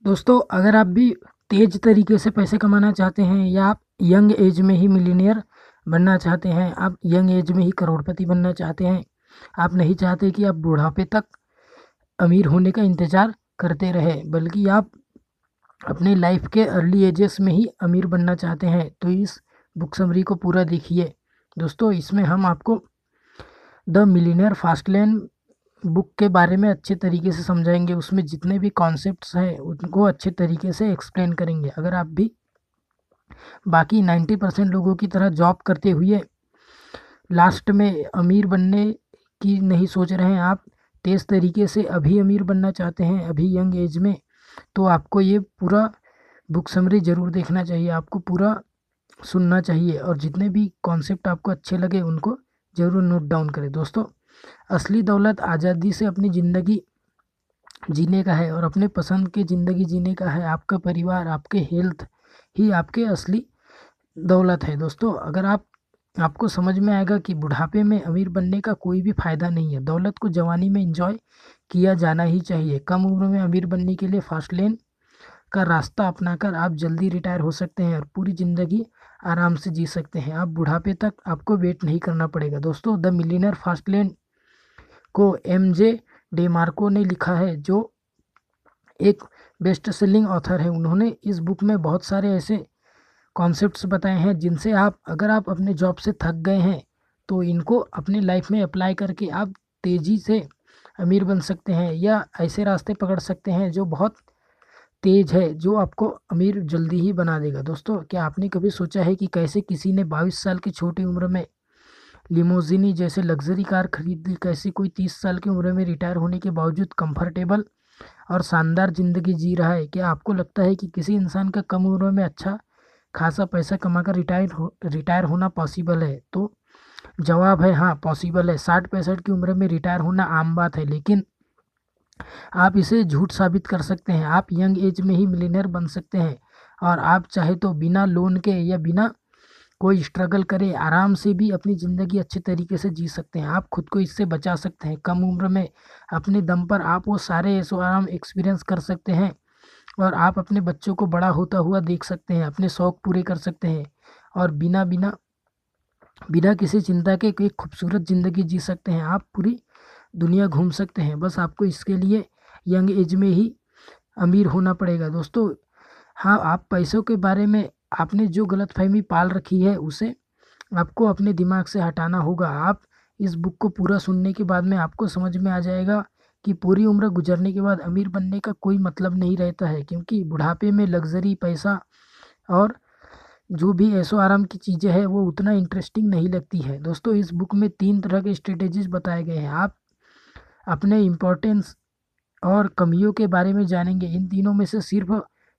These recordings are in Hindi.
दोस्तों, अगर आप भी तेज तरीके से पैसे कमाना चाहते हैं या आप यंग एज में ही मिलीनियर बनना चाहते हैं, आप यंग एज में ही करोड़पति बनना चाहते हैं, आप नहीं चाहते कि आप बुढ़ापे तक अमीर होने का इंतज़ार करते रहे, बल्कि आप अपने लाइफ के अर्ली एजेस में ही अमीर बनना चाहते हैं, तो इस बुक समरी को पूरा देखिए। दोस्तों, इसमें हम आपको द मिलीनियर फास्टलेन बुक के बारे में अच्छे तरीके से समझाएंगे। उसमें जितने भी कॉन्सेप्ट्स हैं उनको अच्छे तरीके से एक्सप्लेन करेंगे। अगर आप भी बाकी 90% लोगों की तरह जॉब करते हुए लास्ट में अमीर बनने की नहीं सोच रहे हैं, आप तेज़ तरीके से अभी अमीर बनना चाहते हैं अभी यंग एज में, तो आपको ये पूरा बुक समरी ज़रूर देखना चाहिए, आपको पूरा सुनना चाहिए और जितने भी कॉन्सेप्ट आपको अच्छे लगे उनको ज़रूर नोट डाउन करें। दोस्तों, असली दौलत आज़ादी से अपनी ज़िंदगी जीने का है और अपने पसंद की ज़िंदगी जीने का है। आपका परिवार, आपके हेल्थ ही आपके असली दौलत है। दोस्तों, अगर आपको समझ में आएगा कि बुढ़ापे में अमीर बनने का कोई भी फ़ायदा नहीं है, दौलत को जवानी में एंजॉय किया जाना ही चाहिए। कम उम्र में अमीर बनने के लिए फास्ट लेन का रास्ता अपनाकर आप जल्दी रिटायर हो सकते हैं और पूरी ज़िंदगी आराम से जी सकते हैं। आप बुढ़ापे तक आपको वेट नहीं करना पड़ेगा। दोस्तों, द मिलियनेयर फास्ट लेन को एम.जे. डेमार्को ने लिखा है, जो एक बेस्ट सेलिंग ऑथर है। उन्होंने इस बुक में बहुत सारे ऐसे कॉन्सेप्ट्स बताए हैं जिनसे अगर आप अपने जॉब से थक गए हैं तो इनको अपनी लाइफ में अप्लाई करके आप तेज़ी से अमीर बन सकते हैं या ऐसे रास्ते पकड़ सकते हैं जो बहुत तेज़ है, जो आपको अमीर जल्दी ही बना देगा। दोस्तों, क्या आपने कभी सोचा है कि कैसे किसी ने 22 साल की छोटी उम्र में लिमोजिनी जैसे लग्जरी कार खरीद ली, कैसे कोई 30 साल की उम्र में रिटायर होने के बावजूद कंफर्टेबल और शानदार ज़िंदगी जी रहा है? क्या आपको लगता है कि किसी इंसान का कम उम्र में अच्छा खासा पैसा कमाकर रिटायर होना पॉसिबल है? तो जवाब है हाँ, पॉसिबल है। 60-65 की उम्र में रिटायर होना आम बात है, लेकिन आप इसे झूठ साबित कर सकते हैं। आप यंग एज में ही मिलियनेयर बन सकते हैं और आप चाहे तो बिना लोन के या बिना कोई स्ट्रगल करे आराम से भी अपनी ज़िंदगी अच्छे तरीके से जी सकते हैं। आप खुद को इससे बचा सकते हैं। कम उम्र में अपने दम पर आप वो सारे ऐशो आराम एक्सपीरियंस कर सकते हैं और आप अपने बच्चों को बड़ा होता हुआ देख सकते हैं, अपने शौक पूरे कर सकते हैं और बिना बिना बिना किसी चिंता के एक खूबसूरत ज़िंदगी जी सकते हैं। आप पूरी दुनिया घूम सकते हैं। बस आपको इसके लिए यंग एज में ही अमीर होना पड़ेगा। दोस्तों, हाँ, आप पैसों के बारे में आपने जो गलतफहमी पाल रखी है उसे आपको अपने दिमाग से हटाना होगा। आप इस बुक को पूरा सुनने के बाद में आपको समझ में आ जाएगा कि पूरी उम्र गुजरने के बाद अमीर बनने का कोई मतलब नहीं रहता है, क्योंकि बुढ़ापे में लग्जरी पैसा और जो भी ऐशो आराम की चीज़ें हैं वो उतना इंटरेस्टिंग नहीं लगती है। दोस्तों, इस बुक में 3 तरह के स्ट्रेटेजीज बताए गए हैं। आप अपने इम्पोर्टेंस और कमियों के बारे में जानेंगे। इन तीनों में से सिर्फ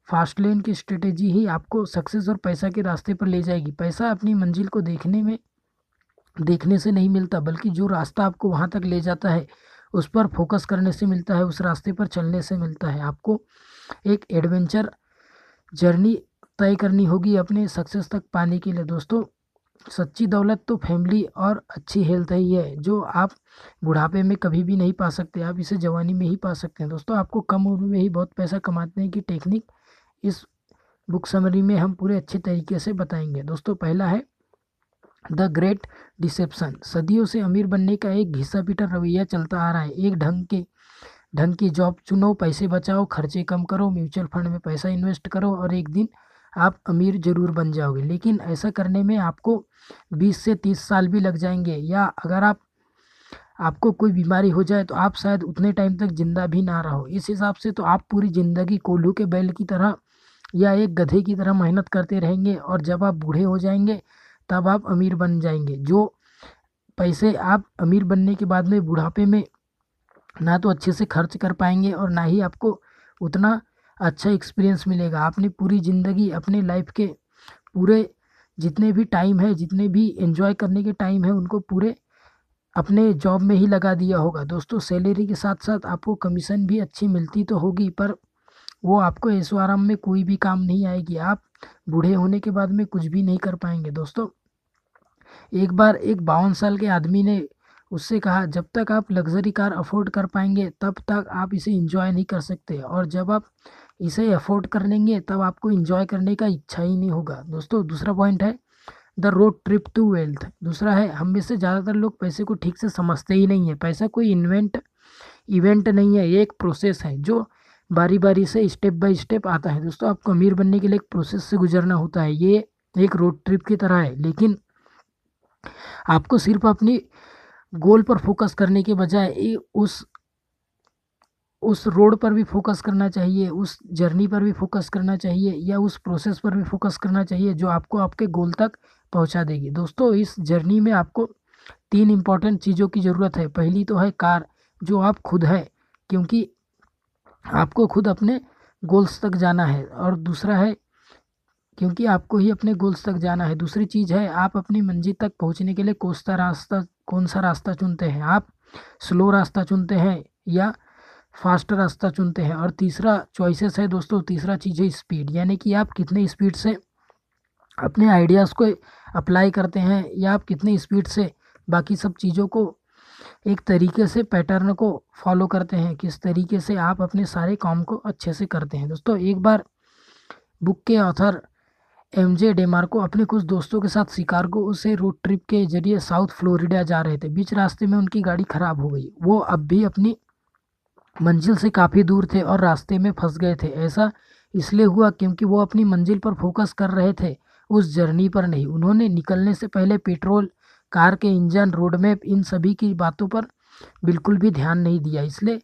फास्ट लेन की स्ट्रेटेजी ही आपको सक्सेस और पैसा के रास्ते पर ले जाएगी। पैसा अपनी मंजिल को देखने से नहीं मिलता, बल्कि जो रास्ता आपको वहाँ तक ले जाता है उस पर फोकस करने से मिलता है, उस रास्ते पर चलने से मिलता है। आपको एक एडवेंचर जर्नी तय करनी होगी अपने सक्सेस तक पाने के लिए। दोस्तों, सच्ची दौलत तो फैमिली और अच्छी हेल्थ ही है, जो आप बुढ़ापे में कभी भी नहीं पा सकते। आप इसे जवानी में ही पा सकते हैं। दोस्तों, आपको कम उम्र में ही बहुत पैसा कमाने की टेक्निक इस बुक समरी में हम पूरे अच्छे तरीके से बताएंगे। दोस्तों, पहला है द ग्रेट डिसेप्शन। सदियों से अमीर बनने का एक घिसा पिटा रवैया चलता आ रहा है। एक ढंग की जॉब चुनो, पैसे बचाओ, खर्चे कम करो, म्यूचुअल फंड में पैसा इन्वेस्ट करो और एक दिन आप अमीर ज़रूर बन जाओगे। लेकिन ऐसा करने में आपको 20 से 30 साल भी लग जाएंगे, या अगर आपको कोई बीमारी हो जाए तो आप शायद उतने टाइम तक जिंदा भी ना रहो। इस हिसाब से तो आप पूरी ज़िंदगी कोल्हू के बैल की तरह या एक गधे की तरह मेहनत करते रहेंगे और जब आप बूढ़े हो जाएंगे तब आप अमीर बन जाएंगे। जो पैसे आप अमीर बनने के बाद में बुढ़ापे में ना तो अच्छे से खर्च कर पाएंगे और ना ही आपको उतना अच्छा एक्सपीरियंस मिलेगा। आपने पूरी ज़िंदगी अपने लाइफ के पूरे जितने भी टाइम है, जितने भी एंजॉय करने के टाइम है, उनको पूरे अपने जॉब में ही लगा दिया होगा। दोस्तों, सैलरी के साथ साथ आपको कमीशन भी अच्छी मिलती तो होगी, पर वो आपको ऐशो आराम में कोई भी काम नहीं आएगी। आप बूढ़े होने के बाद में कुछ भी नहीं कर पाएंगे। दोस्तों, एक बार एक 52 साल के आदमी ने उससे कहा, जब तक आप लग्जरी कार अफोर्ड कर पाएंगे तब तक आप इसे इंजॉय नहीं कर सकते, और जब आप इसे अफोर्ड कर लेंगे तब आपको एंजॉय करने का इच्छा ही नहीं होगा। दोस्तों दूसरा पॉइंट है the road trip to wealth. दूसरा है हम में से ज़्यादातर लोग पैसे को ठीक से समझते ही नहीं है। पैसा कोई इवेंट नहीं है, ये एक प्रोसेस है जो बारी बारी से स्टेप बाय स्टेप आता है। दोस्तों आपको अमीर बनने के लिए एक प्रोसेस से गुजरना होता है, ये एक रोड ट्रिप की तरह है। लेकिन आपको सिर्फ अपनी गोल पर फोकस करने के बजाय उस रोड पर भी फोकस करना चाहिए, उस जर्नी पर भी फोकस करना चाहिए, या उस प्रोसेस पर भी फोकस करना चाहिए जो आपको आपके गोल तक पहुंचा देगी। दोस्तों इस जर्नी में आपको 3 इम्पॉर्टेंट चीज़ों की ज़रूरत है। पहली तो है कार, जो आप खुद है, क्योंकि आपको खुद अपने गोल्स तक जाना है। और दूसरा है क्योंकि आपको ही अपने गोल्स तक जाना है। दूसरी चीज़ है आप अपनी मंजिल तक पहुंचने के लिए कौन सा रास्ता चुनते हैं। आप स्लो रास्ता चुनते हैं या फास्ट रास्ता चुनते हैं। और तीसरा चॉइसेस है दोस्तों, तीसरा चीज़ है स्पीड, यानी कि आप कितने स्पीड से अपने आइडियाज़ को अप्लाई करते हैं या आप कितने स्पीड से बाकी सब चीज़ों को एक तरीके से पैटर्न को फॉलो करते हैं, किस तरीके से आप अपने सारे काम को अच्छे से करते हैं। दोस्तों एक बार बुक के ऑथर एमजे डेमार्को अपने कुछ दोस्तों के साथ शिकागो से रोड ट्रिप के जरिए साउथ फ्लोरिडा जा रहे थे। बीच रास्ते में उनकी गाड़ी खराब हो गई। वो अब भी अपनी मंजिल से काफ़ी दूर थे और रास्ते में फंस गए थे। ऐसा इसलिए हुआ क्योंकि वो अपनी मंजिल पर फोकस कर रहे थे, उस जर्नी पर नहीं। उन्होंने निकलने से पहले पेट्रोल, कार के इंजन, रोड मैप, इन सभी की बातों पर बिल्कुल भी ध्यान नहीं दिया। इसलिए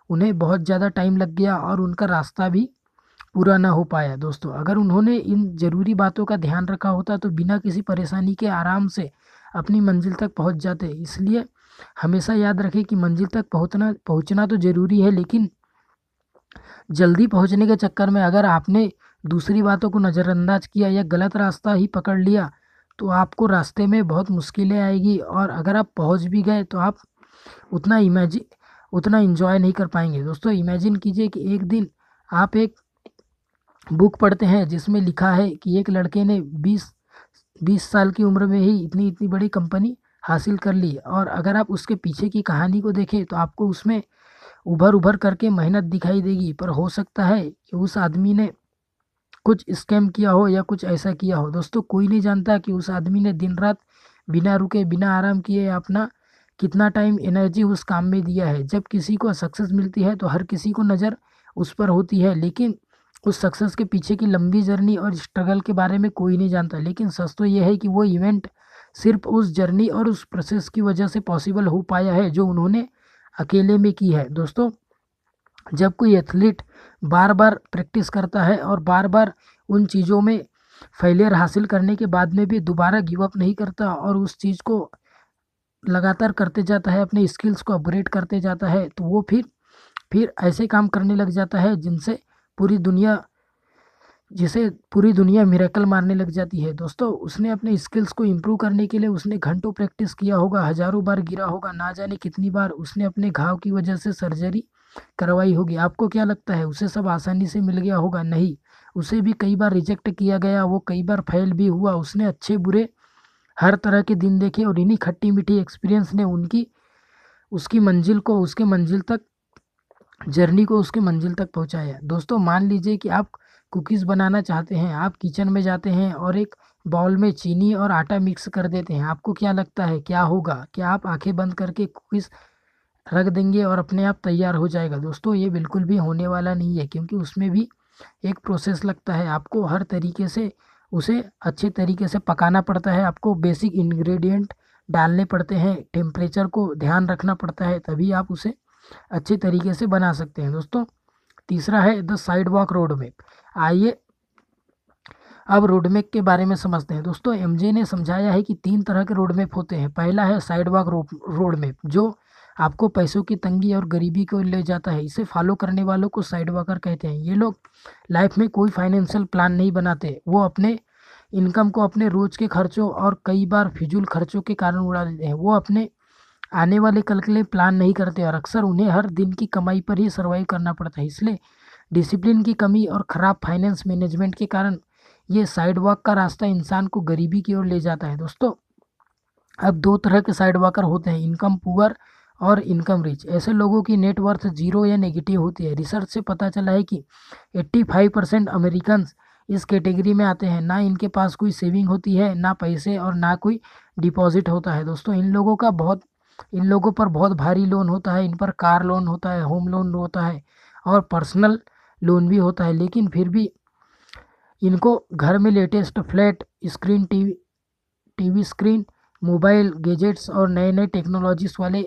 उन्हें बहुत ज़्यादा टाइम लग गया और उनका रास्ता भी पूरा ना हो पाया। दोस्तों अगर उन्होंने इन ज़रूरी बातों का ध्यान रखा होता तो बिना किसी परेशानी के आराम से अपनी मंजिल तक पहुंच जाते। इसलिए हमेशा याद रखें कि मंजिल तक पहुंचना तो ज़रूरी है, लेकिन जल्दी पहुंचने के चक्कर में अगर आपने दूसरी बातों को नज़रअंदाज किया या गलत रास्ता ही पकड़ लिया तो आपको रास्ते में बहुत मुश्किलें आएगी। और अगर आप पहुंच भी गए तो आप उतना इंजॉय नहीं कर पाएंगे। दोस्तों इमेजिन कीजिए कि एक दिन आप एक बुक पढ़ते हैं जिसमें लिखा है कि एक लड़के ने 20 साल की उम्र में ही इतनी इतनी बड़ी कंपनी हासिल कर ली। और अगर आप उसके पीछे की कहानी को देखें तो आपको उसमें उभर उभर करके मेहनत दिखाई देगी, पर हो सकता है कि उस आदमी ने कुछ स्कैम किया हो या कुछ ऐसा किया हो। दोस्तों कोई नहीं जानता कि उस आदमी ने दिन रात बिना रुके बिना आराम किए अपना कितना टाइम एनर्जी उस काम में दिया है। जब किसी को सक्सेस मिलती है तो हर किसी को नज़र उस पर होती है, लेकिन उस सक्सेस के पीछे की लंबी जर्नी और स्ट्रगल के बारे में कोई नहीं जानता। लेकिन सच तो यह है कि वो इवेंट सिर्फ उस जर्नी और उस प्रोसेस की वजह से पॉसिबल हो पाया है जो उन्होंने अकेले में की है। दोस्तों जब कोई एथलीट बार बार प्रैक्टिस करता है और बार बार उन चीज़ों में फेलियर हासिल करने के बाद में भी दोबारा गिव अप नहीं करता और उस चीज़ को लगातार करते जाता है, अपने स्किल्स को अपग्रेड करते जाता है, तो वो फिर ऐसे काम करने लग जाता है जिसे पूरी दुनिया मिरेकल मारने लग जाती है। दोस्तों उसने अपने स्किल्स को इम्प्रूव करने के लिए उसने घंटों प्रैक्टिस किया होगा, हजारों बार गिरा होगा, ना जाने कितनी बार उसने अपने घाव की वजह से सर्जरी करवाई होगी। आपको क्या लगता है उसे सब आसानी से मिल गया होगा? नहीं, उसे भी कई बार रिजेक्ट किया गया, वो कई बार फेल भी हुआ। उसने अच्छे बुरे हर तरह के दिन देखे और इन्हीं खट्टी मीठी एक्सपीरियंस ने उसके मंजिल तक पहुंचाया। दोस्तों मान लीजिए कि आप कुकीज़ बनाना चाहते हैं, आप किचन में जाते हैं और एक बाउल में चीनी और आटा मिक्स कर देते हैं। आपको क्या लगता है क्या होगा? क्या आप आंखें बंद करके कुकीज़ रख देंगे और अपने आप तैयार हो जाएगा? दोस्तों ये बिल्कुल भी होने वाला नहीं है, क्योंकि उसमें भी एक प्रोसेस लगता है। आपको हर तरीके से उसे अच्छे तरीके से पकाना पड़ता है, आपको बेसिक इंग्रेडिएंट डालने पड़ते हैं, टेम्परेचर को ध्यान रखना पड़ता है, तभी आप उसे अच्छे तरीके से बना सकते हैं। दोस्तों तीसरा है the side walk road map. आइए अब रोड मैप के बारे में समझते हैं। दोस्तों एमजे ने समझाया है कि 3 तरह के रोड मैप होते हैं। पहला है साइड वॉक रोड मैप, जो आपको पैसों की तंगी और गरीबी को ले जाता है। इसे फॉलो करने वालों को साइड वॉकर कहते हैं। ये लोग लाइफ में कोई फाइनेंशियल प्लान नहीं बनाते, वो अपने इनकम को अपने रोज के खर्चों और कई बार फिजूल खर्चों के कारण उड़ा देते हैं। वो अपने आने वाले कल के लिए प्लान नहीं करते और अक्सर उन्हें हर दिन की कमाई पर ही सर्वाइव करना पड़ता है। इसलिए डिसिप्लिन की कमी और ख़राब फाइनेंस मैनेजमेंट के कारण ये साइड वॉक का रास्ता इंसान को गरीबी की ओर ले जाता है। दोस्तों अब 2 तरह के साइड वॉकर होते हैं, इनकम पुअर और इनकम रिच, ऐसे लोगों की नेटवर्थ जीरो या नेगेटिव होती है। रिसर्च से पता चला है कि 85% अमेरिकन इस कैटेगरी में आते हैं। ना इनके पास कोई सेविंग होती है, ना पैसे और ना कोई डिपॉजिट होता है। दोस्तों इन लोगों पर बहुत भारी लोन होता है। इन पर कार लोन होता है, होम लोन होता है और पर्सनल लोन भी होता है, लेकिन फिर भी इनको घर में latest flat screen TV screen, mobile gadgets और नए नए टेक्नोलॉजीज वाले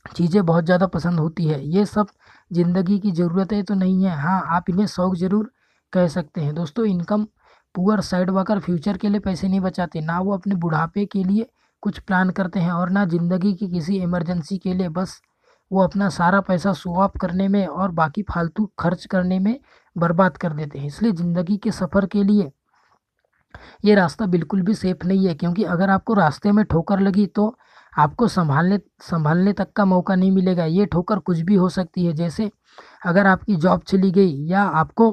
चीज़ें बहुत ज़्यादा पसंद होती है। ये सब ज़िंदगी की ज़रूरतें तो नहीं है, हाँ आप इन्हें शौक ज़रूर कह सकते हैं। दोस्तों income poor side worker future के लिए पैसे नहीं बचाते, ना वो अपने बुढ़ापे के लिए कुछ प्लान करते हैं और ना ज़िंदगी की किसी इमरजेंसी के लिए। बस वो अपना सारा पैसा शो ऑफ करने में और बाकी फालतू खर्च करने में बर्बाद कर देते हैं। इसलिए ज़िंदगी के सफ़र के लिए ये रास्ता बिल्कुल भी सेफ नहीं है, क्योंकि अगर आपको रास्ते में ठोकर लगी तो आपको संभालने संभालने तक का मौका नहीं मिलेगा। ये ठोकर कुछ भी हो सकती है, जैसे अगर आपकी जॉब चली गई या आपको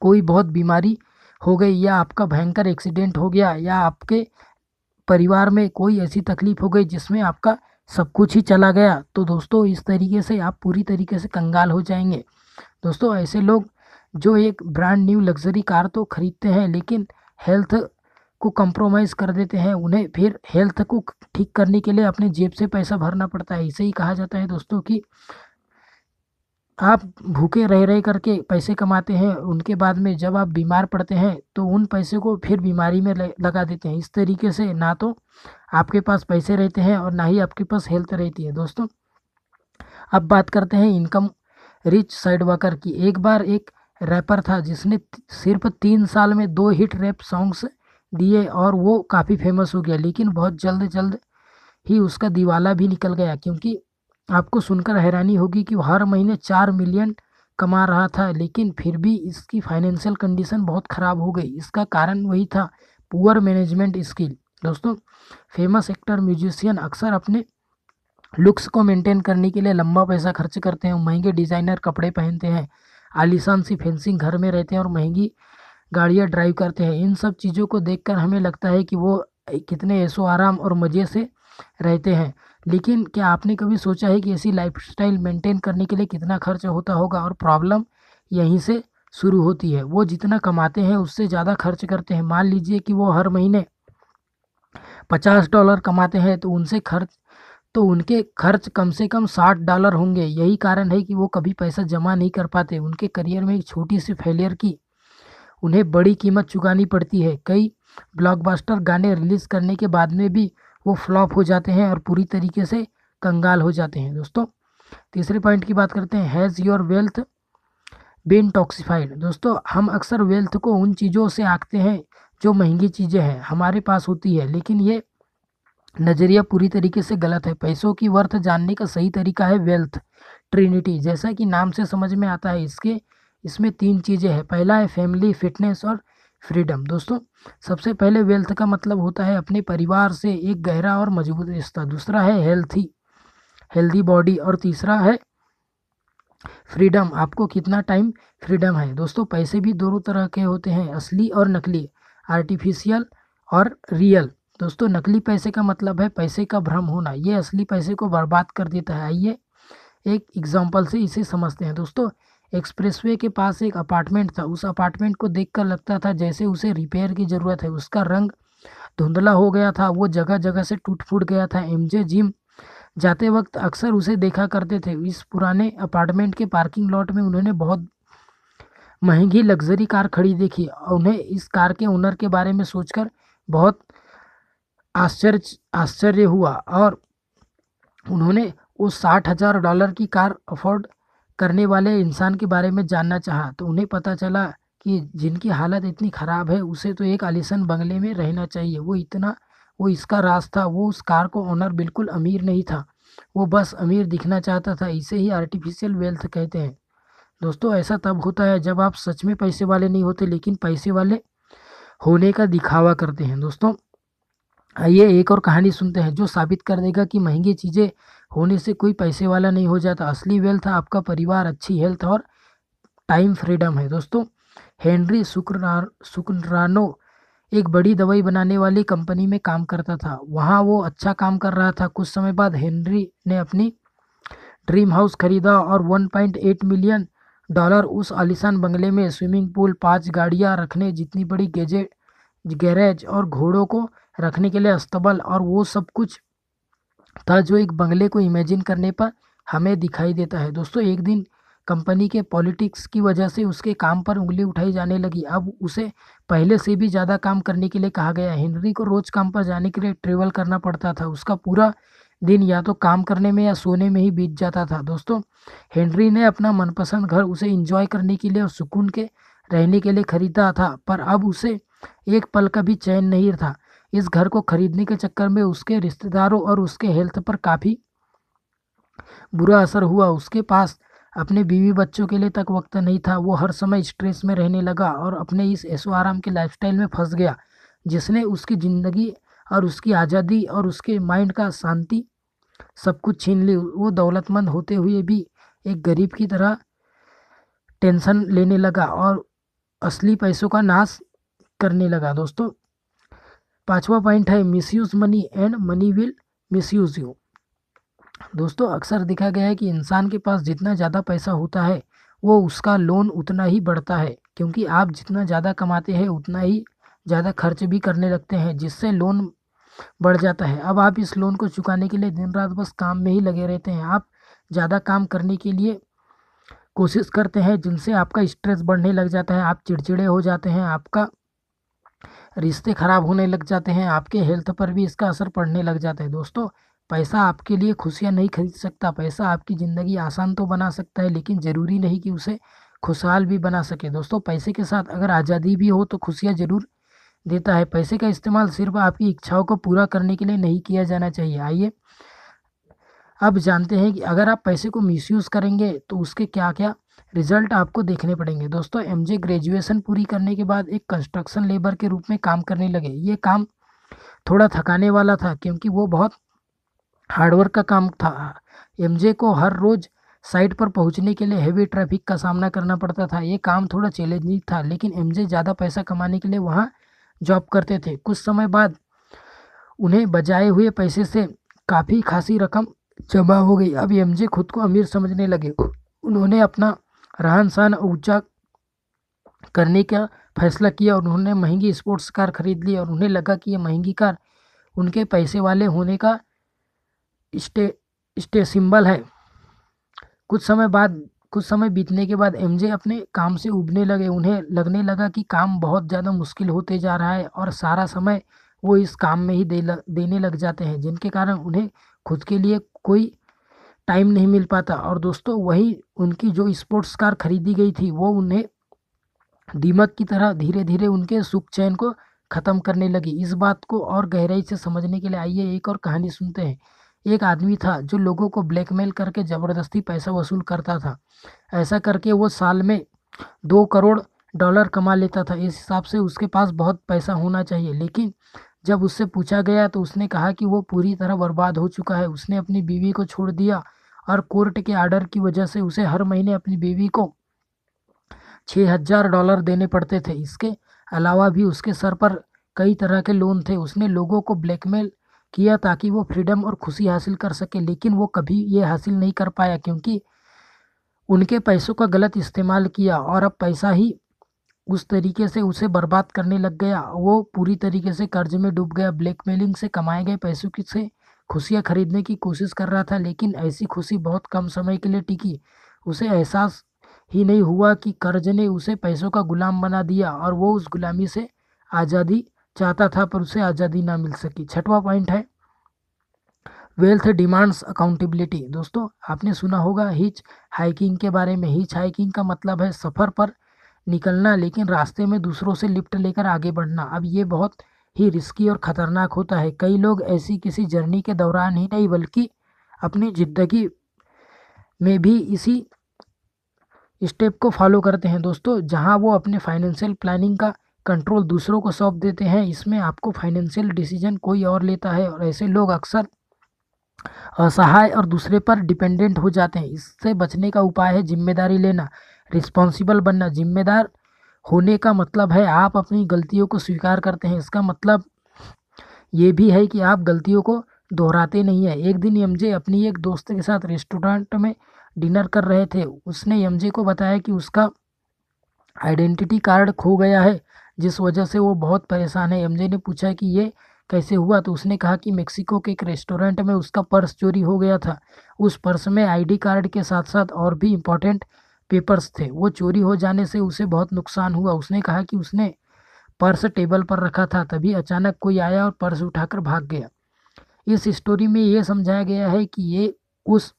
कोई बहुत बीमारी हो गई या आपका भयंकर एक्सीडेंट हो गया या आपके परिवार में कोई ऐसी तकलीफ हो गई जिसमें आपका सब कुछ ही चला गया, तो दोस्तों इस तरीके से आप पूरी तरीके से कंगाल हो जाएंगे। दोस्तों ऐसे लोग जो एक ब्रांड न्यू लग्जरी कार तो खरीदते हैं, लेकिन हेल्थ को कंप्रोमाइज़ कर देते हैं, उन्हें फिर हेल्थ को ठीक करने के लिए अपने जेब से पैसा भरना पड़ता है। इसे ही कहा जाता है दोस्तों कि आप भूखे रह रह करके पैसे कमाते हैं, उनके बाद में जब आप बीमार पड़ते हैं तो उन पैसे को फिर बीमारी में लगा देते हैं। इस तरीके से ना तो आपके पास पैसे रहते हैं और ना ही आपके पास हेल्थ रहती है। दोस्तों अब बात करते हैं इनकम रिच साइड वॉकर की। एक बार एक रैपर था जिसने सिर्फ 3 साल में 2 हिट रैप सॉन्ग्स दिए और वो काफ़ी फेमस हो गया, लेकिन बहुत जल्द जल्द ही उसका दिवाला भी निकल गया, क्योंकि आपको सुनकर हैरानी होगी कि वो हर महीने 4 मिलियन कमा रहा था, लेकिन फिर भी इसकी फाइनेंशियल कंडीशन बहुत ख़राब हो गई। इसका कारण वही था, पुअर मैनेजमेंट स्किल। दोस्तों फेमस एक्टर म्यूजिशियन अक्सर अपने लुक्स को मेंटेन करने के लिए लंबा पैसा खर्च करते हैं, महंगे डिज़ाइनर कपड़े पहनते हैं, आलीशान सी फेंसिंग घर में रहते हैं और महंगी गाड़ियाँ ड्राइव करते हैं। इन सब चीज़ों को देखकर हमें लगता है कि वो कितने ऐशो आराम और मज़े से रहते हैं, लेकिन क्या आपने कभी सोचा है कि ऐसी लाइफस्टाइल मेंटेन करने के लिए कितना खर्च होता होगा? और प्रॉब्लम यहीं से शुरू होती है, वो जितना कमाते हैं उससे ज़्यादा खर्च करते हैं। मान लीजिए कि वो हर महीने $50 कमाते हैं तो उनके खर्च कम से कम $60 होंगे। यही कारण है कि वो कभी पैसा जमा नहीं कर पाते। उनके करियर में एक छोटी सी फेलियर की उन्हें बड़ी कीमत चुकानी पड़ती है। कई ब्लॉकबस्टर गाने रिलीज़ करने के बाद में भी वो फ्लॉप हो जाते हैं और पूरी तरीके से कंगाल हो जाते हैं। दोस्तों तीसरे पॉइंट की बात करते हैं, हैज़ योर वेल्थ बीन टॉक्सिफाइड। दोस्तों हम अक्सर वेल्थ को उन चीज़ों से आंकते हैं जो महंगी चीज़ें हैं हमारे पास होती है, लेकिन ये नज़रिया पूरी तरीके से गलत है। पैसों की वर्थ जानने का सही तरीका है वेल्थ ट्रिनिटी। जैसा कि नाम से समझ में आता है, इसमें 3 चीज़ें हैं। पहला है फैमिली, फिटनेस और फ्रीडम। दोस्तों सबसे पहले वेल्थ का मतलब होता है अपने परिवार से एक गहरा और मजबूत रिश्ता। दूसरा है हेल्दी बॉडी और तीसरा है फ्रीडम, आपको कितना टाइम फ्रीडम है। दोस्तों पैसे भी दोनों तरह के होते हैं, असली और नकली, आर्टिफिशियल और रियल। दोस्तों नकली पैसे का मतलब है पैसे का भ्रम होना, ये असली पैसे को बर्बाद कर देता है। आइए एक एग्जांपल से इसे समझते हैं। दोस्तों एक्सप्रेसवे के पास एक अपार्टमेंट था। उस अपार्टमेंट को देखकर लगता था जैसे उसे रिपेयर की ज़रूरत है। उसका रंग धुंधला हो गया था, वो जगह जगह से टूट फूट गया था। एमजे जिम जाते वक्त अक्सर उसे देखा करते थे। इस पुराने अपार्टमेंट के पार्किंग लॉट में उन्होंने बहुत महंगी लग्जरी कार खड़ी देखी। उन्हें इस कार के ओनर के बारे में सोचकर बहुत आश्चर्य हुआ और उन्होंने उस $60,000 की कार अफोर्ड करने वाले इंसान के बारे में जानना चाहा, तो उन्हें पता चला कि जिनकी हालत इतनी ख़राब है उसे तो एक आलीशान बंगले में रहना चाहिए। वो इसका राज था। वो उस कार को ओनर बिल्कुल अमीर नहीं था, वो बस अमीर दिखना चाहता था। इसे ही आर्टिफिशियल वेल्थ कहते हैं। दोस्तों ऐसा तब होता है जब आप सच में पैसे वाले नहीं होते, लेकिन पैसे वाले होने का दिखावा करते हैं। दोस्तों आइए एक और कहानी सुनते हैं जो साबित कर देगा कि महंगी चीज़ें होने से कोई पैसे वाला नहीं हो जाता। असली वेल्थ आपका परिवार, अच्छी हेल्थ और टाइम फ्रीडम है। दोस्तों हेनरी सुकरानो एक बड़ी दवाई बनाने वाली कंपनी में काम करता था। वहाँ वो अच्छा काम कर रहा था। कुछ समय बाद हेनरी ने अपनी ड्रीम हाउस खरीदा और 1.8 मिलियन डॉलर उस आलीशान बंगले में स्विमिंग पूल, 5 गाड़ियाँ रखने जितनी बड़ी गैरेज और घोड़ों को रखने के लिए अस्तबल और वो सब कुछ था जो एक बंगले को इमेजिन करने पर हमें दिखाई देता है। दोस्तों, एक दिन कंपनी के पॉलिटिक्स की वजह से उसके काम पर उंगली उठाई जाने लगी। अब उसे पहले से भी ज़्यादा काम करने के लिए कहा गया। हेनरी को रोज़ काम पर जाने के लिए ट्रेवल करना पड़ता था। उसका पूरा दिन या तो काम करने में या सोने में ही बीत जाता था। दोस्तों, हेनरी ने अपना मनपसंद घर उसे एंजॉय करने के लिए और सुकून के रहने के लिए खरीदा था, पर अब उसे एक पल का भी चैन नहीं था। इस घर को खरीदने के चक्कर में उसके रिश्तेदारों और उसके हेल्थ पर काफ़ी बुरा असर हुआ। उसके पास अपने बीवी बच्चों के लिए तक वक्त नहीं था। वो हर समय स्ट्रेस में रहने लगा और अपने इस ऐशो आराम के लाइफस्टाइल में फंस गया जिसने उसकी ज़िंदगी और उसकी आज़ादी और उसके माइंड का शांति सब कुछ छीन ली। वो दौलतमंद होते हुए भी एक गरीब की तरह टेंशन लेने लगा और असली पैसों का नाश करने लगा। दोस्तों, 5वां पॉइंट है misuse money and money will misuse you. दोस्तों, अक्सर देखा गया है कि इंसान के पास जितना ज़्यादा पैसा होता है वो उसका लोन उतना ही बढ़ता है, क्योंकि आप जितना ज़्यादा कमाते हैं उतना ही ज़्यादा खर्च भी करने लगते हैं, जिससे लोन बढ़ जाता है। अब आप इस लोन को चुकाने के लिए दिन रात बस काम में ही लगे रहते हैं। आप ज़्यादा काम करने के लिए कोशिश करते हैं जिनसे आपका स्ट्रेस बढ़ने लग जाता है, आप चिड़चिड़े हो जाते हैं, आपका रिश्ते खराब होने लग जाते हैं, आपके हेल्थ पर भी इसका असर पड़ने लग जाता है। दोस्तों, पैसा आपके लिए खुशियाँ नहीं खरीद सकता। पैसा आपकी ज़िंदगी आसान तो बना सकता है, लेकिन ज़रूरी नहीं कि उसे खुशहाल भी बना सके। दोस्तों, पैसे के साथ अगर आज़ादी भी हो तो खुशियाँ ज़रूर देता है। पैसे का इस्तेमाल सिर्फ आपकी इच्छाओं को पूरा करने के लिए नहीं किया जाना चाहिए। आइए अब जानते हैं कि अगर आप पैसे को मिसयूज़ करेंगे तो उसके क्या क्या रिजल्ट आपको देखने पड़ेंगे। दोस्तों, एमजे ग्रेजुएशन पूरी करने के बाद एक कंस्ट्रक्शन लेबर के रूप में काम करने लगे। ये काम थोड़ा थकाने वाला था क्योंकि वो बहुत हार्डवर्क का काम था। एमजे को हर रोज़ साइट पर पहुंचने के लिए हेवी ट्रैफिक का सामना करना पड़ता था। ये काम थोड़ा चैलेंजिंग था, लेकिन एमजे ज़्यादा पैसा कमाने के लिए वहाँ जॉब करते थे। कुछ समय बाद उन्हें बचाए हुए पैसे से काफ़ी खासी रकम जमा हो गई। अब एमजे खुद को अमीर समझने लगे। उन्होंने अपना रहन सहन ऊंचा करने का फैसला किया। उन्होंने महंगी स्पोर्ट्स कार खरीद ली और उन्हें लगा कि ये महंगी कार उनके पैसे वाले होने का स्टे स्टे सिंबल है। कुछ समय बीतने के बाद एमजे अपने काम से उबने लगे। उन्हें लगने लगा कि काम बहुत ज़्यादा मुश्किल होते जा रहा है और सारा समय वो इस काम में ही देने लग जाते हैं, जिनके कारण उन्हें खुद के लिए कोई टाइम नहीं मिल पाता। और दोस्तों, वही उनकी जो स्पोर्ट्स कार खरीदी गई थी वो उन्हें दीमक की तरह धीरे धीरे उनके सुख चैन को ख़त्म करने लगी। इस बात को और गहराई से समझने के लिए आइए एक और कहानी सुनते हैं। एक आदमी था जो लोगों को ब्लैकमेल करके ज़बरदस्ती पैसा वसूल करता था। ऐसा करके वो साल में 2 करोड़ डॉलर कमा लेता था। इस हिसाब से उसके पास बहुत पैसा होना चाहिए, लेकिन जब उससे पूछा गया तो उसने कहा कि वो पूरी तरह बर्बाद हो चुका है। उसने अपनी बीवी को छोड़ दिया और कोर्ट के आर्डर की वजह से उसे हर महीने अपनी बीवी को $6,000 देने पड़ते थे। इसके अलावा भी उसके सर पर कई तरह के लोन थे। उसने लोगों को ब्लैकमेल किया ताकि वो फ्रीडम और खुशी हासिल कर सके, लेकिन वो कभी ये हासिल नहीं कर पाया क्योंकि उनके पैसों का गलत इस्तेमाल किया और अब पैसा ही उस तरीके से उसे बर्बाद करने लग गया। वो पूरी तरीके से कर्ज में डूब गया। ब्लैकमेलिंग से कमाए गए पैसों की से खुशियाँ खरीदने की कोशिश कर रहा था, लेकिन ऐसी खुशी बहुत कम समय के लिए टिकी। उसे एहसास ही नहीं हुआ कि कर्ज ने उसे पैसों का गुलाम बना दिया और वो उस गुलामी से आज़ादी चाहता था, पर उसे आज़ादी ना मिल सकी। 6वां पॉइंट है वेल्थ डिमांड्स अकाउंटेबिलिटी। दोस्तों, आपने सुना होगा हिच हाइकिंग के बारे में। हिच हाइकिंग का मतलब है सफ़र पर निकलना, लेकिन रास्ते में दूसरों से लिफ्ट लेकर आगे बढ़ना। अब ये बहुत ही रिस्की और ख़तरनाक होता है। कई लोग ऐसी किसी जर्नी के दौरान ही नहीं बल्कि अपनी ज़िंदगी में भी इसी स्टेप को फॉलो करते हैं। दोस्तों, जहां वो अपने फाइनेंशियल प्लानिंग का कंट्रोल दूसरों को सौंप देते हैं। इसमें आपको फाइनेंशियल डिसीजन कोई और लेता है और ऐसे लोग अक्सर असहाय और दूसरे पर डिपेंडेंट हो जाते हैं। इससे बचने का उपाय है जिम्मेदारी लेना, रिस्पॉन्सिबल बनना। जिम्मेदार होने का मतलब है आप अपनी गलतियों को स्वीकार करते हैं। इसका मतलब ये भी है कि आप गलतियों को दोहराते नहीं हैं। एक दिन एमजे अपनी एक दोस्त के साथ रेस्टोरेंट में डिनर कर रहे थे। उसने एमजे को बताया कि उसका आइडेंटिटी कार्ड खो गया है, जिस वजह से वो बहुत परेशान है। एमजे ने पूछा कि ये कैसे हुआ, तो उसने कहा कि मेक्सिको के एक रेस्टोरेंट में उसका पर्स चोरी हो गया था। उस पर्स में आईडी कार्ड के साथ साथ और भी इम्पोर्टेंट पेपर्स थे। वो चोरी हो जाने से उसे बहुत नुकसान हुआ। उसने कहा कि उसने पर्स टेबल पर रखा था, तभी अचानक कोई आया और पर्स उठाकर भाग गया। इस स्टोरी में ये समझाया गया है कि ये उस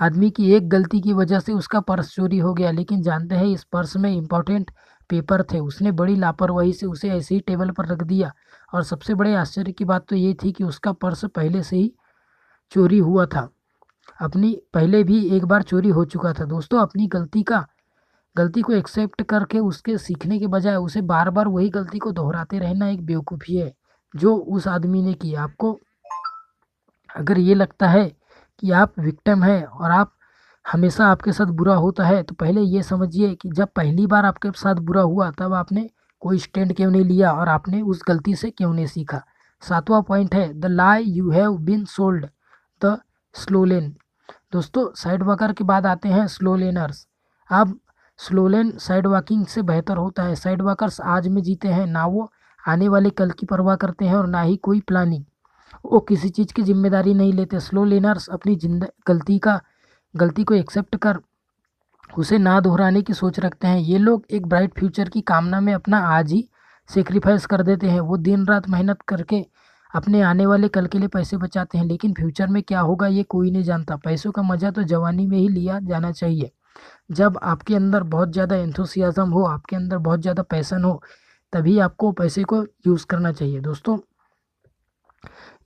आदमी की एक गलती की वजह से उसका पर्स चोरी हो गया, लेकिन जानते हैं इस पर्स में इम्पोर्टेंट पेपर थे। उसने बड़ी लापरवाही से उसे ऐसे ही टेबल पर रख दिया। और सबसे बड़े आश्चर्य की बात तो ये थी कि उसका पर्स पहले से ही चोरी हुआ था, अपनी पहले भी एक बार चोरी हो चुका था। दोस्तों, अपनी गलती को एक्सेप्ट करके उसके सीखने के बजाय उसे बार बार वही गलती को दोहराते रहना एक बेवकूफ़ी है जो उस आदमी ने की। आपको अगर ये लगता है कि आप विक्टिम हैं और आप हमेशा आपके साथ बुरा होता है, तो पहले ये समझिए कि जब पहली बार आपके साथ बुरा हुआ तब आपने कोई स्टैंड क्यों नहीं लिया और आपने उस गलती से क्यों नहीं सीखा। 7वां पॉइंट है the lie you have been sold, the slow lane. दोस्तों, साइड वॉकर के बाद आते हैं स्लो लेनर्स। अब स्लो लेन साइड वॉकिंग से बेहतर होता है। साइड वॉकर्स आज में जीते हैं, ना वो आने वाले कल की परवाह करते हैं और ना ही कोई प्लानिंग। वो किसी चीज़ की जिम्मेदारी नहीं लेते। स्लो लेनर्स अपनी गलती को एक्सेप्ट कर उसे ना दोहराने की सोच रखते हैं। ये लोग एक ब्राइट फ्यूचर की कामना में अपना आज ही सेक्रीफाइस कर देते हैं। वो दिन रात मेहनत करके अपने आने वाले कल के लिए पैसे बचाते हैं, लेकिन फ्यूचर में क्या होगा ये कोई नहीं जानता। पैसों का मज़ा तो जवानी में ही लिया जाना चाहिए। जब आपके अंदर बहुत ज़्यादा एंथुसियाज्म हो, आपके अंदर बहुत ज़्यादा पैसन हो, तभी आपको पैसे को यूज़ करना चाहिए। दोस्तों,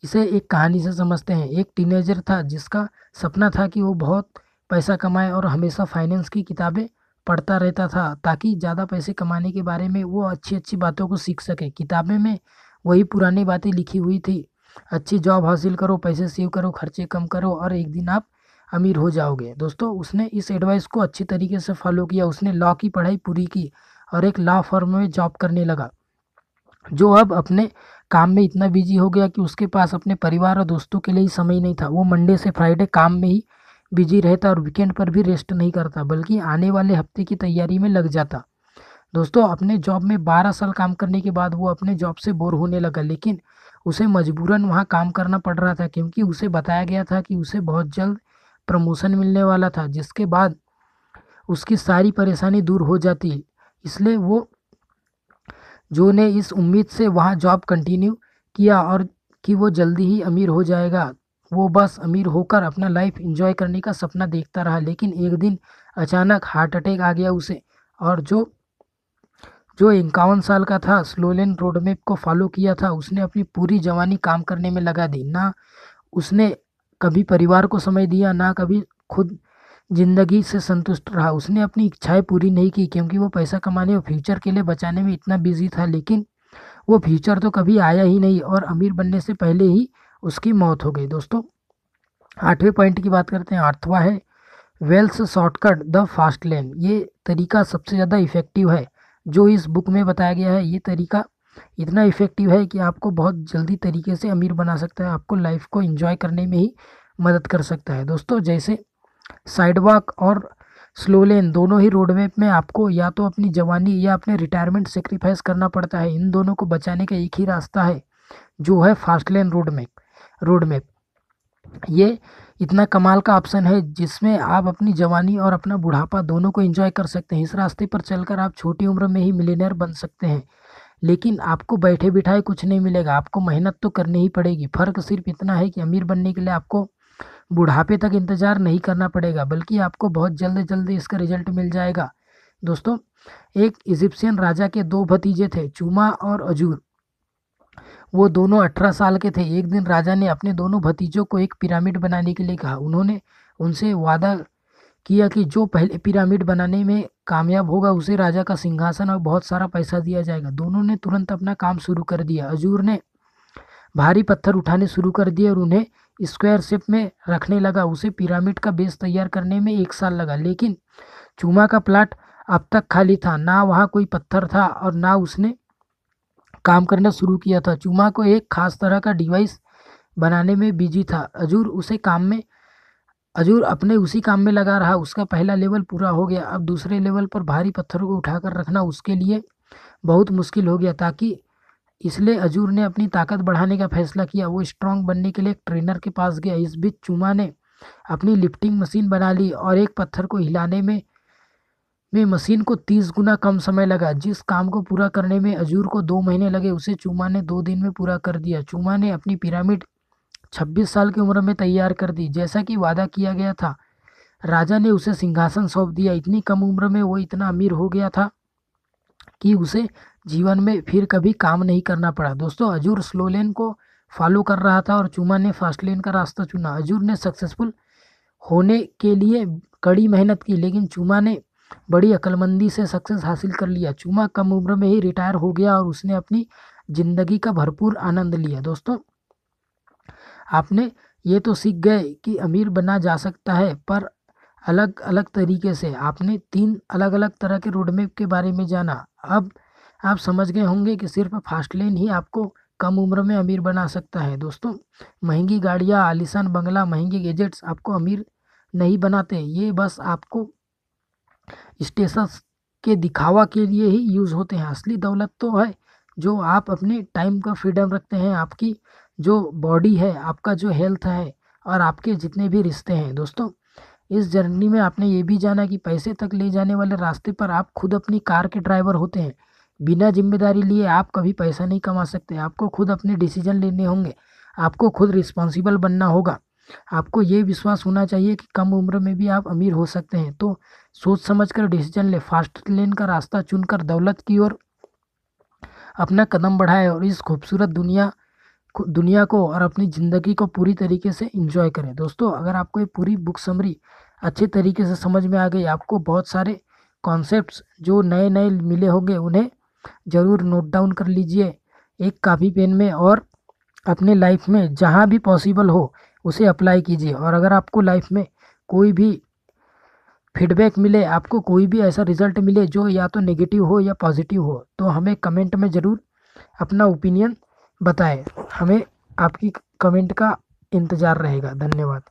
इसे एक कहानी से समझते हैं। एक टीनेजर था जिसका सपना था कि वो बहुत पैसा कमाए और हमेशा फाइनेंस की किताबें पढ़ता रहता था ताकि ज़्यादा पैसे कमाने के बारे में वो अच्छी अच्छी बातों को सीख सके। किताबें में वही पुरानी बातें लिखी हुई थी, अच्छी जॉब हासिल करो, पैसे सेव करो, खर्चे कम करो और एक दिन आप अमीर हो जाओगे। दोस्तों, उसने इस एडवाइस को अच्छी तरीके से फॉलो किया। उसने लॉ की पढ़ाई पूरी की और एक लॉ फर्म में जॉब करने लगा, जो अब अपने काम में इतना बिजी हो गया कि उसके पास अपने परिवार और दोस्तों के लिए ही समय नहीं था। वो मंडे से फ्राइडे काम में ही बिजी रहता और वीकेंड पर भी रेस्ट नहीं करता, बल्कि आने वाले हफ्ते की तैयारी में लग जाता। दोस्तों, अपने जॉब में 12 साल काम करने के बाद वो अपने जॉब से बोर होने लगा, लेकिन उसे मजबूरन वहाँ काम करना पड़ रहा था क्योंकि उसे बताया गया था कि उसे बहुत जल्द प्रमोशन मिलने वाला था, जिसके बाद उसकी सारी परेशानी दूर हो जाती। इसलिए वो जो ने इस उम्मीद से वहाँ जॉब कंटिन्यू किया और कि वो जल्दी ही अमीर हो जाएगा। वो बस अमीर होकर अपना लाइफ एंजॉय करने का सपना देखता रहा, लेकिन एक दिन अचानक हार्ट अटैक आ गया उसे। और जो जो 51 साल का था, स्लोलेन रोड मैप को फॉलो किया था। उसने अपनी पूरी जवानी काम करने में लगा दी। ना उसने कभी परिवार को समय दिया, ना कभी खुद जिंदगी से संतुष्ट रहा। उसने अपनी इच्छाएं पूरी नहीं की क्योंकि वो पैसा कमाने और फ्यूचर के लिए बचाने में इतना बिजी था, लेकिन वो फ्यूचर तो कभी आया ही नहीं और अमीर बनने से पहले ही उसकी मौत हो गई। दोस्तों, 8वें पॉइंट की बात करते हैं। 8वां है wealth's shortcut the fast lane. ये तरीका सबसे ज़्यादा इफेक्टिव है जो इस बुक में बताया गया है। ये तरीका इतना इफेक्टिव है कि आपको बहुत जल्दी तरीके से अमीर बना सकता है, आपको लाइफ को एंजॉय करने में ही मदद कर सकता है। दोस्तों, जैसे साइडवॉक और स्लो लेन दोनों ही रोड मैप में आपको या तो अपनी जवानी या अपने रिटायरमेंट सेक्रीफाइस करना पड़ता है। इन दोनों को बचाने का एक ही रास्ता है, जो है फास्ट लेन रोड मैप। ये इतना कमाल का ऑप्शन है जिसमें आप अपनी जवानी और अपना बुढ़ापा दोनों को एंजॉय कर सकते हैं। इस रास्ते पर चलकर आप छोटी उम्र में ही मिलियनेयर बन सकते हैं, लेकिन आपको बैठे बिठाए कुछ नहीं मिलेगा। आपको मेहनत तो करनी ही पड़ेगी। फ़र्क सिर्फ इतना है कि अमीर बनने के लिए आपको बुढ़ापे तक इंतज़ार नहीं करना पड़ेगा, बल्कि आपको बहुत जल्द जल्द इसका रिजल्ट मिल जाएगा। दोस्तों, एक इजिप्शियन राजा के 2 भतीजे थे, चूमा और अजूर। वो दोनों 18 साल के थे। एक दिन राजा ने अपने दोनों भतीजों को एक पिरामिड बनाने के लिए कहा। उन्होंने उनसे वादा किया कि जो पहले पिरामिड बनाने में कामयाब होगा उसे राजा का सिंहासन और बहुत सारा पैसा दिया जाएगा। दोनों ने तुरंत अपना काम शुरू कर दिया। अजूर ने भारी पत्थर उठाने शुरू कर दिए और उन्हें स्क्वायर शेप में रखने लगा। उसे पिरामिड का बेस तैयार करने में 1 साल लगा, लेकिन चूमा का प्लाट अब तक खाली था, ना वहाँ कोई पत्थर था और ना उसने काम करना शुरू किया था। चूमा को एक खास तरह का डिवाइस बनाने में बिजी था। अजूर अपने उसी काम में लगा रहा। उसका पहला लेवल पूरा हो गया। अब दूसरे लेवल पर भारी पत्थरों को उठाकर रखना उसके लिए बहुत मुश्किल हो गया। ताकि इसलिए अजूर ने अपनी ताकत बढ़ाने का फैसला किया। वो स्ट्रांग बनने के लिए एक ट्रेनर के पास गया। इस बीच चूमा ने अपनी लिफ्टिंग मशीन बना ली और एक पत्थर को हिलाने में मशीन को 30 गुना कम समय लगा। जिस काम को पूरा करने में अजूर को 2 महीने लगे उसे चूमा ने 2 दिन में पूरा कर दिया। चूमा ने अपनी पिरामिड 26 साल की उम्र में तैयार कर दी। जैसा कि वादा किया गया था, राजा ने उसे सिंहासन सौंप दिया। इतनी कम उम्र में वो इतना अमीर हो गया था कि उसे जीवन में फिर कभी काम नहीं करना पड़ा। दोस्तों, अजूर स्लो लेन को फॉलो कर रहा था और चूमा ने फास्ट लेन का रास्ता चुना। अजूर ने सक्सेसफुल होने के लिए कड़ी मेहनत की, लेकिन चूमा ने बड़ी अक्लमंदी से सक्सेस हासिल कर लिया। चूमा कम उम्र में ही रिटायर हो गया और उसने अपनी ज़िंदगी का भरपूर आनंद लिया। दोस्तों, आपने ये तो सीख गए कि अमीर बना जा सकता है, पर अलग अलग तरीके से। आपने 3 अलग अलग तरह के रोड मैप के बारे में जाना। अब आप समझ गए होंगे कि सिर्फ फास्ट लेन ही आपको कम उम्र में अमीर बना सकता है। दोस्तों, महंगी गाड़ियाँ, आलीशान बंगला, महंगे गैजेट्स आपको अमीर नहीं बनाते। ये बस आपको स्टेटस के दिखावा के लिए ही यूज़ होते हैं। असली दौलत तो है जो आप अपने टाइम का फ्रीडम रखते हैं, आपकी जो बॉडी है, आपका जो हेल्थ है और आपके जितने भी रिश्ते हैं। दोस्तों, इस जर्नी में आपने ये भी जाना कि पैसे तक ले जाने वाले रास्ते पर आप खुद अपनी कार के ड्राइवर होते हैं। बिना जिम्मेदारी लिए आप कभी पैसा नहीं कमा सकते। आपको खुद अपने डिसीजन लेने होंगे। आपको खुद रिस्पॉन्सिबल बनना होगा। आपको ये विश्वास होना चाहिए कि कम उम्र में भी आप अमीर हो सकते हैं। तो सोच समझ कर डिसीजन ले, फास्ट लेन का रास्ता चुनकर दौलत की ओर अपना कदम बढ़ाए और इस खूबसूरत दुनिया को और अपनी ज़िंदगी को पूरी तरीके से एंजॉय करें। दोस्तों, अगर आपको ये पूरी बुक समरी अच्छे तरीके से समझ में आ गई, आपको बहुत सारे कॉन्सेप्ट्स जो नए नए मिले होंगे उन्हें ज़रूर नोट डाउन कर लीजिए एक कापी पेन में और अपने लाइफ में जहाँ भी पॉसिबल हो उसे अप्लाई कीजिए। और अगर आपको लाइफ में कोई भी फीडबैक मिले, आपको कोई भी ऐसा रिजल्ट मिले जो या तो नेगेटिव हो या पॉजिटिव हो, तो हमें कमेंट में ज़रूर अपना ओपिनियन बताएं। हमें आपकी कमेंट का इंतज़ार रहेगा। धन्यवाद।